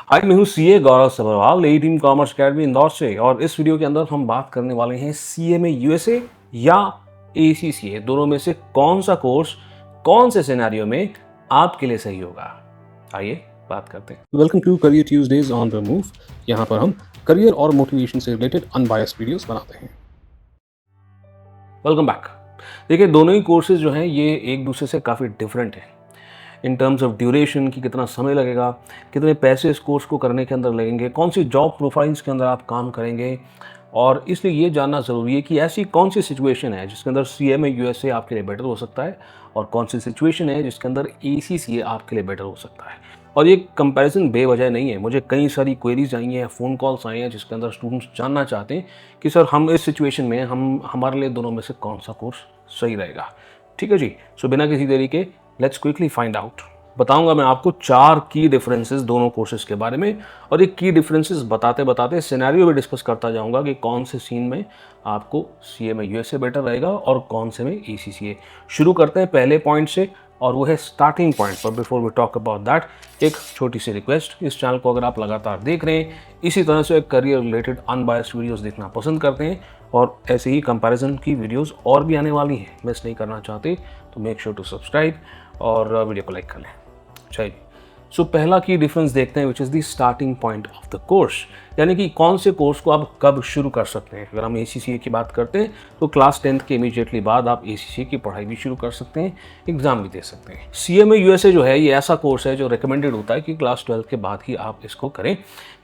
हाय, मैं हूँ सीए गौरव सभरवाल, नई टीम कॉमर्स अकेडमी इंदौर से। और इस वीडियो के अंदर हम बात करने वाले हैं सीए में यूएसए या एसीसीए, दोनों में से कौन सा कोर्स कौन से सिनेरियो में आपके लिए सही होगा। आइए बात करते हैं। Welcome to career Tuesdays on the move. यहाँ पर हम करियर और मोटिवेशन से रिलेटेड अनबायस्ड वीडियोस बनाते हैं। Welcome back. देखिए, दोनों ही कोर्सेज जो हैं ये एक दूसरे से काफ़ी डिफरेंट हैं इन टर्म्स ऑफ ड्यूरेशन की, कितना समय लगेगा, कितने पैसे इस कोर्स को करने के अंदर लगेंगे, कौन सी जॉब प्रोफाइल्स के अंदर आप काम करेंगे। और इसलिए ये जानना ज़रूरी है कि ऐसी कौन सी सिचुएशन है जिसके अंदर सीए में यूएसए आपके लिए बेटर हो सकता है और कौन सी सिचुएशन है जिसके अंदर एसीसीए आपके लिए बेटर हो सकता है। और ये कंपैरिजन बेवजह नहीं है। मुझे कई सारी क्वेरीज आई हैं, फ़ोन कॉल्स आए हैं जिसके अंदर स्टूडेंट्स जानना चाहते हैं कि सर हम इस सिचुएशन में हमारे लिए दोनों में से कौन सा कोर्स सही रहेगा। ठीक है जी, सो बिना किसी देरी के लेट्स क्विकली फाइंड आउट। बताऊंगा मैं आपको 4 की डिफरेंसेस दोनों कोर्सेज के बारे में, और ये की डिफरेंसेस बताते बताते सिनेरियो भी डिस्कस करता जाऊंगा कि कौन से सीन में आपको सीए में यूएसए बेटर रहेगा और कौन से में एसीसीए। शुरू करते हैं पहले पॉइंट से, और वो है स्टार्टिंग पॉइंट। पर before we talk about that, एक छोटी सी रिक्वेस्ट, इस चैनल को अगर आप लगातार देख रहे हैं, इसी तरह से करियर रिलेटेड अनबायस्ड वीडियोस देखना पसंद करते हैं और ऐसे ही कंपैरिजन की वीडियोस और भी आने वाली हैं, मिस नहीं करना चाहते, तो मेक श्योर टू सब्सक्राइब और वीडियो को लाइक कर लें। चलिए, सो पहला की डिफरेंस देखते हैं, which is the starting point of the course, यानी कि कौन से कोर्स को आप कब शुरू कर सकते हैं। अगर हम एसीसीए की बात करते हैं तो क्लास 10th के इमीडिएटली बाद आप एसीसीए की पढ़ाई भी शुरू कर सकते हैं, एग्जाम भी दे सकते हैं। सीए में यूएसए जो है ये ऐसा कोर्स है जो रिकमेंडेड होता है कि क्लास 12th के बाद ही आप इसको करें,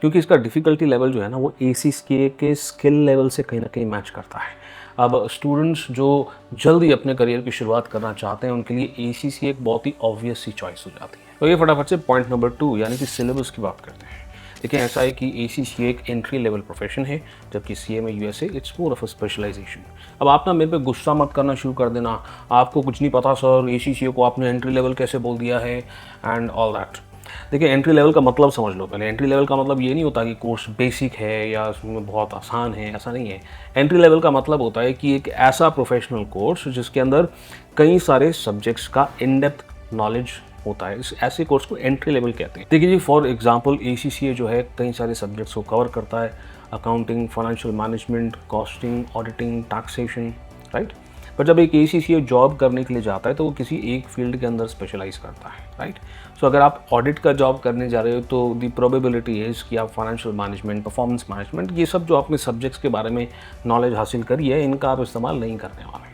क्योंकि इसका डिफिकल्टी लेवल जो है ना वो एसीसीए के स्किल लेवल से कहीं ना कहीं मैच करता है। अब स्टूडेंट्स जो जल्दी अपने करियर की शुरुआत करना चाहते हैं उनके लिए एसीसीए एक बहुत ही ऑब्वियस सी चॉइस हो जाती है। तो ये फटाफट से पॉइंट नंबर 2 यानी कि सिलेबस की बात करते हैं। देखिए, ऐसा है कि एसीसीए एक एंट्री लेवल प्रोफेशन है, जबकि सीए में USA it's more of a specialization. अब आप ना मेरे पे गुस्सा मत करना शुरू कर देना, आपको कुछ नहीं पता सर, एसीसीए को आपने एंट्री लेवल कैसे बोल दिया है एंड ऑल दैट। देखिए, एंट्री लेवल का मतलब समझ लो पहले। एंट्री लेवल का मतलब ये नहीं होता कि कोर्स बेसिक है या उसमें बहुत आसान है, ऐसा नहीं है। एंट्री लेवल का मतलब होता है कि एक ऐसा प्रोफेशनल कोर्स जिसके अंदर कई सारे सब्जेक्ट्स का इन डेप्थ नॉलेज होता है, इस ऐसे कोर्स को एंट्री लेवल कहते हैं। देखिए जी, फॉर एग्जांपल एसीसीए जो है कई सारे सब्जेक्ट्स को कवर करता है, accounting, financial management, costing, auditing, taxation, right. पर जब एक एसीसीए जॉब करने के लिए जाता है तो वो किसी एक फील्ड के अंदर स्पेशलाइज करता है, राइट। सो अगर आप ऑडिट का जॉब करने जा रहे हो तो दी प्रोबेबिलिटी इज़ कि आप फाइनेंशियल मैनेजमेंट, परफॉर्मेंस मैनेजमेंट, ये सब जो आपने सब्जेक्ट्स के बारे में नॉलेज हासिल करी है, इनका आप इस्तेमाल नहीं करने वाले।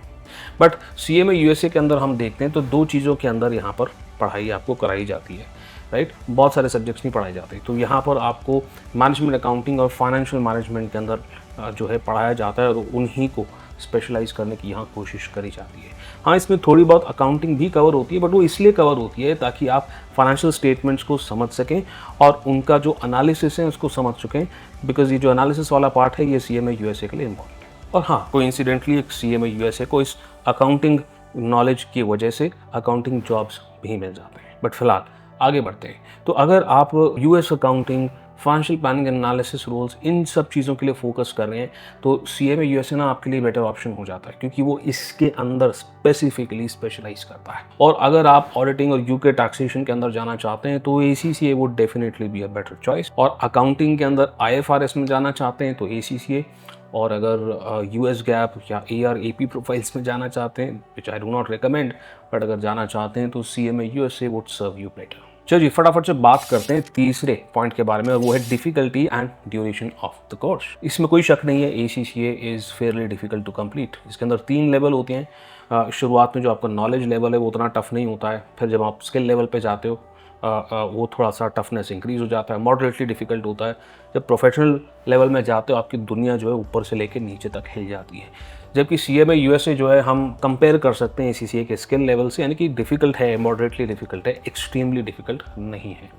बट सीए में यूएसए के अंदर हम देखते हैं तो 2 चीज़ों के अंदर यहाँ पर पढ़ाई आपको कराई जाती है, राइट। बहुत सारे सब्जेक्ट्स नहीं पढ़ाए जाते, तो यहाँ पर आपको मैनेजमेंट, अकाउंटिंग और फाइनेंशियल मैनेजमेंट के अंदर जो है पढ़ाया जाता है, और उन्हीं को स्पेशलाइज करने की यहाँ कोशिश करी जाती है। हाँ, इसमें थोड़ी बहुत अकाउंटिंग भी कवर होती है, बट वो इसलिए कवर होती है ताकि आप फाइनेंशियल स्टेटमेंट्स को समझ सकें और उनका जो एनालिसिस है उसको समझ सकें, बिकॉज ये जो एनालिसिस वाला पार्ट है ये सीए में यूएसए के लिए इम्पॉर्टेंट है। और हाँ, कोइंसिडेंटली एक सीए में यूएसए को इस अकाउंटिंग नॉलेज की वजह से अकाउंटिंग जॉब्स भी मिल जाते हैं। बट फिलहाल आगे बढ़ते हैं। तो अगर आप US accounting, financial planning, analysis, roles, इन सब चीज़ों के लिए फोकस कर रहे हैं तो सीए में यूएसए ना आपके लिए बेटर ऑप्शन हो जाता है, क्योंकि वो इसके अंदर स्पेसिफिकली स्पेशलाइज करता है। और अगर आप ऑडिटिंग और यूके टैक्सेशन के अंदर जाना चाहते हैं तो ACCA would definitely be a better choice. और अकाउंटिंग के अंदर आईएफआरएस में जाना चाहते हैं तो एसीसीए, और अगर यूएस गैप या एआरएपी प्रोफाइल्स में जाना चाहते हैं, which I do not recommend, but अगर जाना चाहते हैं तो सीए में USA would serve you better. चलिए फटाफट से बात करते हैं तीसरे पॉइंट के बारे में, और वो है difficulty and duration of the course. इसमें कोई शक नहीं है, ACCA is fairly difficult to complete. इसके अंदर 3 लेवल होते हैं। शुरुआत में जो आपका नॉलेज लेवल है वो उतना टफ नहीं होता है, फिर जब आप स्किल लेवल पे जाते हो वो थोड़ा सा टफनेस इंक्रीज हो जाता है, मॉडरेटली डिफिकल्ट होता है। जब प्रोफेशनल लेवल में जाते हो आपकी दुनिया जो है ऊपर से लेकर नीचे तक हिल जाती है। जबकि सीए में यूएसए जो है हम कंपेयर कर सकते हैं एसीसीए के स्किल लेवल से, यानी कि डिफ़िकल्ट है, मॉडरेटली डिफ़िकल्ट है, एक्सट्रीमली डिफ़िकल्ट नहीं है।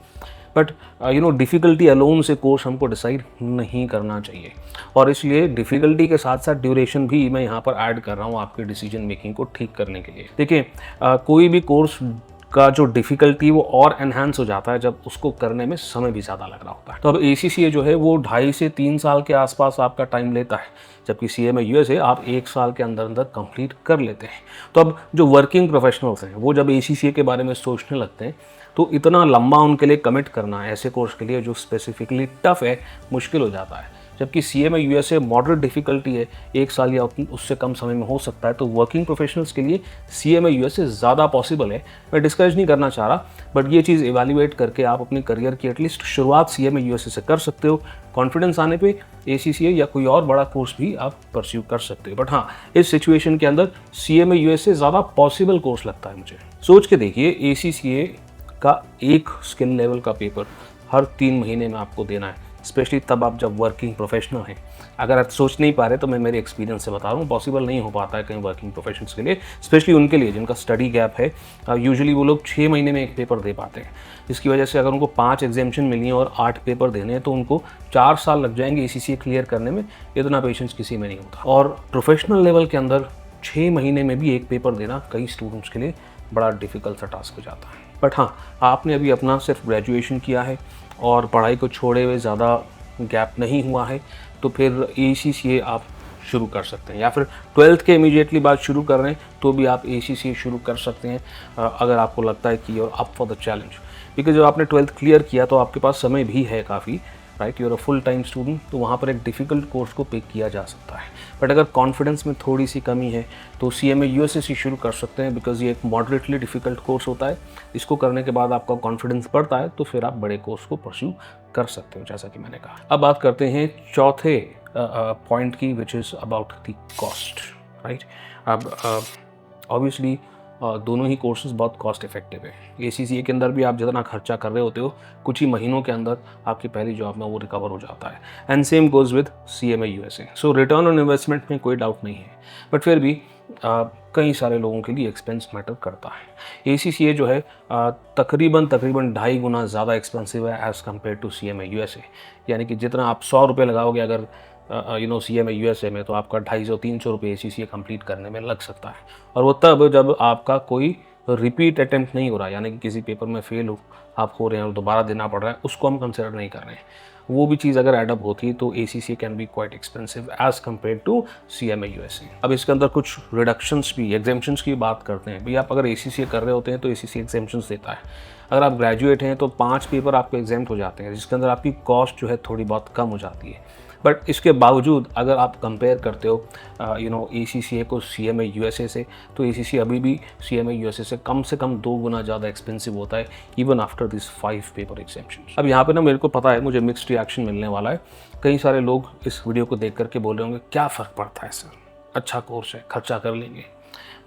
बट डिफ़िकल्टी अलोन से कोर्स हमको डिसाइड नहीं करना चाहिए, और इसलिए डिफ़िकल्टी के साथ साथ ड्यूरेशन भी मैं यहाँ पर ऐड कर रहा हूँ आपके डिसीजन मेकिंग को ठीक करने के लिए। देखिए, कोई भी कोर्स का जो डिफ़िकल्टी वो और एनहांस हो जाता है जब उसको करने में समय भी ज़्यादा लग रहा होता है। तो अब ACCA जो है वो 2.5 से 3 साल के आसपास आपका टाइम लेता है, जबकि CMA USA आप 1 साल के अंदर अंदर कंप्लीट कर लेते हैं। तो अब जो वर्किंग प्रोफेशनल्स हैं वो जब ACCA के बारे में सोचने लगते हैं तो इतना लंबा उनके लिए कमिट करना ऐसे कोर्स के लिए जो स्पेसिफिकली टफ़ है, मुश्किल हो जाता है। जबकि CMA USA मॉडरेट डिफ़िकल्टी है, 1 साल या उससे कम समय में हो सकता है, तो वर्किंग प्रोफेशनल्स के लिए CMA USA ज़्यादा पॉसिबल है। मैं डिस्करेज नहीं करना चाह रहा, बट ये चीज़ इवैल्यूएट करके आप अपनी करियर की एटलीस्ट शुरुआत CMA USA से कर सकते हो। कॉन्फिडेंस आने पे ACCA या कोई और बड़ा कोर्स भी आप परस्यू कर सकते हो। बट हाँ, इस सिचुएशन के अंदर CMA USA ज़्यादा पॉसिबल कोर्स लगता है मुझे। सोच के देखिए, ACCA का एक स्किल लेवल का पेपर हर 3 महीने में आपको देना है, स्पेशली तब आप जब वर्किंग प्रोफेशनल हैं। अगर आप सोच नहीं पा रहे तो मैं मेरे एक्सपीरियंस से बता रहा हूँ, पॉसिबल नहीं हो पाता है कहीं वर्किंग प्रोफेशनल्स के लिए, स्पेशली उनके लिए जिनका स्टडी गैप है। यूजुअली वो लोग 6 महीने में एक पेपर दे पाते हैं, जिसकी वजह से अगर उनको 5 एग्जामिशन मिली हैं और 8 पेपर देने हैं तो उनको 4 साल लग जाएंगे ACCA क्लियर करने में। इतना पेशेंस किसी में नहीं होता। और प्रोफेशनल लेवल के अंदर 6 महीने में भी एक पेपर देना कई स्टूडेंट्स के लिए बड़ा डिफ़िकल्ट सा टास्क हो जाता है। बट हाँ, आपने अभी अपना सिर्फ ग्रेजुएशन किया है और पढ़ाई को छोड़े हुए ज़्यादा गैप नहीं हुआ है, तो फिर ACCA आप शुरू कर सकते हैं, या फिर 12th के इमीडिएटली बाद शुरू कर रहे हैं तो भी आप ACCA शुरू कर सकते हैं, अगर आपको लगता है कि you're up for the challenge। Because जब आपने 12th क्लियर किया तो आपके पास समय भी है काफ़ी, right, you're a full time student, तो वहाँ पर एक डिफ़िकल्ट कोर्स को पिक किया जा सकता है। बट अगर कॉन्फिडेंस में थोड़ी सी कमी है तो CMA USA से शुरू कर सकते हैं, बिकॉज ये एक मॉडरेटली डिफ़िकल्ट कोर्स होता है। इसको करने के बाद आपका कॉन्फिडेंस बढ़ता है तो फिर आप बड़े कोर्स को परस्यू कर सकते हो, जैसा कि मैंने कहा। अब बात करते हैं चौथे पॉइंट की, which is about the cost, right. अब ऑब्वियसली दोनों ही कोर्सेज बहुत कॉस्ट इफेक्टिव है। ACCA के अंदर भी आप जितना खर्चा कर रहे होते हो, कुछ ही महीनों के अंदर आपकी पहली जॉब में वो रिकवर हो जाता है। And same goes with CMA USA। So return on investment में कोई डाउट नहीं है, बट फिर भी कई सारे लोगों के लिए एक्सपेंस मैटर करता है। ACCA जो है तकरीबन 2.5 गुना ज़्यादा एक्सपेंसिव है as compare to CMA USA। यानी कि जितना आप 100 रुपये लगाओगे अगर CMA USA में, तो आपका 250-300 रुपये ACCA कंप्लीट करने में लग सकता है। और वो तब जब आपका कोई रिपीट अटेम्प्ट नहीं हो रहा, यानी कि किसी पेपर में फेल आप हो रहे हैं और दोबारा देना पड़ रहा है, उसको हम कंसिडर नहीं कर रहे हैं। वो भी चीज़ अगर एडअप होती है तो ACCA can be quite expensive as compare to CMA USA। अब इसके अंदर कुछ रिडक्शंस भी, एग्जेम्पशंस की बात करते हैं। भाई आप अगर ACCA कर रहे होते हैं तो ACCA एग्जेम्पशंस देता है। अगर आप ग्रेजुएट हैं तो 5 पेपर आपको एग्जेम्प्ट हो जाते हैं, जिसके अंदर आपकी कॉस्ट जो है थोड़ी बहुत कम हो जाती है। बट इसके बावजूद अगर आप कंपेयर करते हो ACCA को CMA USA से, तो ACCA अभी भी CMA USA से कम 2 गुना ज़्यादा एक्सपेंसिव होता है, even after this 5 paper exemptions. अब यहाँ पे ना मेरे को पता है मुझे मिक्स्ड रिएक्शन मिलने वाला है। कई सारे लोग इस वीडियो को देख करके बोल रहे होंगे क्या फ़र्क पड़ता है सर, अच्छा कोर्स है, खर्चा कर लेंगे।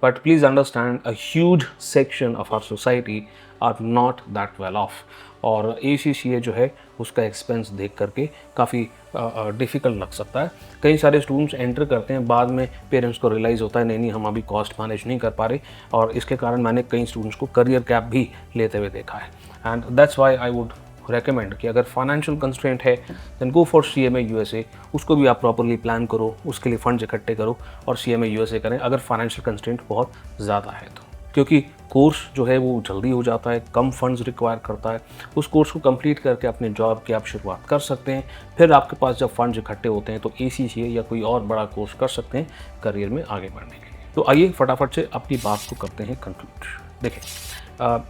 But please understand, a huge section of our society are not that well off। और ACCA जो है उसका एक्सपेंस देख करके काफ़ी डिफ़िकल्ट लग सकता है। कई सारे स्टूडेंट्स एंटर करते हैं, बाद में पेरेंट्स को रियलाइज़ होता है नहीं हम अभी कॉस्ट मैनेज नहीं कर पा रहे, और इसके कारण मैंने कई स्टूडेंट्स को करियर गैप भी लेते हुए देखा है। And that's why I would recommend कि अगर फाइनेंशियल कंस्ट्रेंट है then go for CMA USA। उसको भी आप प्रॉपरली प्लान करो, उसके लिए फंड्स इकट्ठे करो और CMA USA करें, अगर फाइनेंशियल कंस्ट्रेंट बहुत ज़्यादा है तो। क्योंकि कोर्स जो है वो जल्दी हो जाता है, कम फंड्स रिक्वायर करता है। उस कोर्स को कंप्लीट करके अपने जॉब की आप शुरुआत कर सकते हैं। फिर आपके पास जब फंड्स इकट्ठे होते हैं तो ACCA या कोई और बड़ा कोर्स कर सकते हैं करियर में आगे बढ़ने के लिए। तो आइए फटाफट से अपनी बात को करते हैं कंक्लूड। देखिए,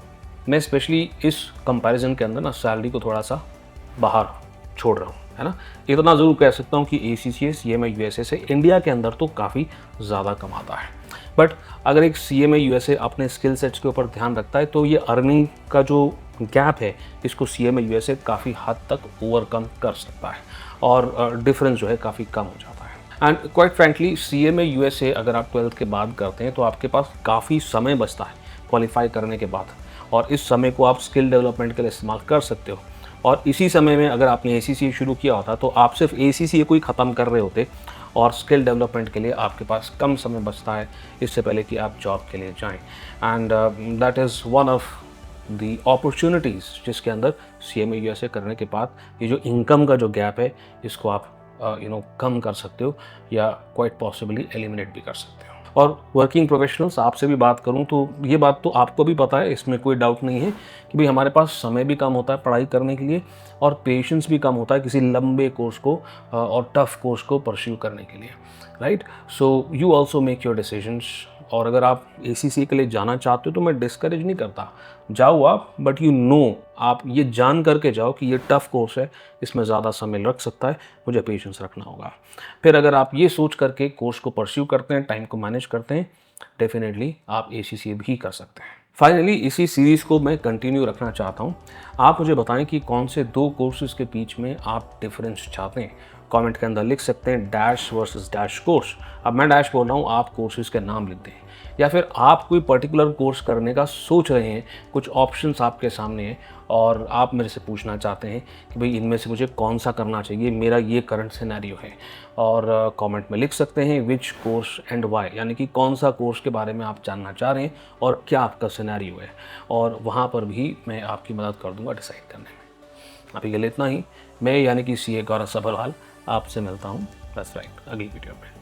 मैं स्पेशली इस कंपैरिजन के अंदर ना सैलरी को थोड़ा सा बाहर छोड़ रहा हूँ, है ना। इतना ज़रूर कह सकता हूँ कि ACCA CMA USA से इंडिया के अंदर तो काफ़ी ज़्यादा कमाता है। बट अगर एक CMA USA अपने स्किल सेट्स के ऊपर ध्यान रखता है तो ये अर्निंग का जो गैप है इसको CMA USA काफ़ी हद तक ओवरकम कर सकता है, और डिफरेंस जो है काफ़ी कम हो जाता है। And quite frankly CMA USA अगर आप 12th के बाद करते हैं तो आपके पास काफ़ी समय बचता है क्वालिफाई करने के बाद, और इस समय को आप स्किल डेवलपमेंट के लिए इस्तेमाल कर सकते हो। और इसी समय में अगर आपने ACCA शुरू किया होता तो आप सिर्फ ACCA को ही ख़त्म कर रहे होते, और स्किल डेवलपमेंट के लिए आपके पास कम समय बचता है इससे पहले कि आप जॉब के लिए जाएं। And that is one of the opportunities जिसके अंदर CMA USA करने के बाद ये जो इनकम का जो गैप है इसको आप कम कर सकते हो या क्वाइट पॉसिबली एलिमिनेट भी कर सकते हो। और वर्किंग प्रोफेशनल्स आपसे भी बात करूं तो ये बात तो आपको भी पता है, इसमें कोई डाउट नहीं है कि भाई हमारे पास समय भी कम होता है पढ़ाई करने के लिए और पेशेंस भी कम होता है किसी लंबे कोर्स को और टफ कोर्स को परस्यू करने के लिए, right. So you also make your decisions. और अगर आप ACCA के लिए जाना चाहते हो तो मैं डिस्करेज नहीं करता, जाओ आप, बट यू नो, आप ये जान करके जाओ कि ये टफ कोर्स है, इसमें ज़्यादा समय लग सकता है, मुझे पेशेंस रखना होगा। फिर अगर आप ये सोच करके कोर्स को परस्यू करते हैं, टाइम को मैनेज करते हैं, डेफिनेटली आप ACCA भी कर सकते हैं। फाइनली इसी सीरीज़ को मैं कंटिन्यू रखना चाहता हूँ। आप मुझे बताएं कि कौन से 2 कोर्सेज के बीच में आप डिफरेंस चाहते हैं। कमेंट के अंदर लिख सकते हैं डैश वर्सेस डैश कोर्स। अब मैं डैश बोल रहा हूँ, आप कोर्सेज के नाम लिख दें। या फिर आप कोई पर्टिकुलर कोर्स करने का सोच रहे हैं, कुछ ऑप्शंस आपके सामने हैं और आप मेरे से पूछना चाहते हैं कि भाई इनमें से मुझे कौन सा करना चाहिए, मेरा ये करंट सिनेरियो है। और कमेंट में लिख सकते हैं विच कोर्स एंड वाई, यानी कि कौन सा कोर्स के बारे में आप जानना चाह रहे हैं और क्या आपका सिनेरियो है, और वहाँ पर भी मैं आपकी मदद कर दूँगा डिसाइड करने में। अभी के लिए इतना ही। मैं यानी कि CA गौरव सभरवाल आपसे मिलता हूँ, बस राइट, अगली वीडियो में।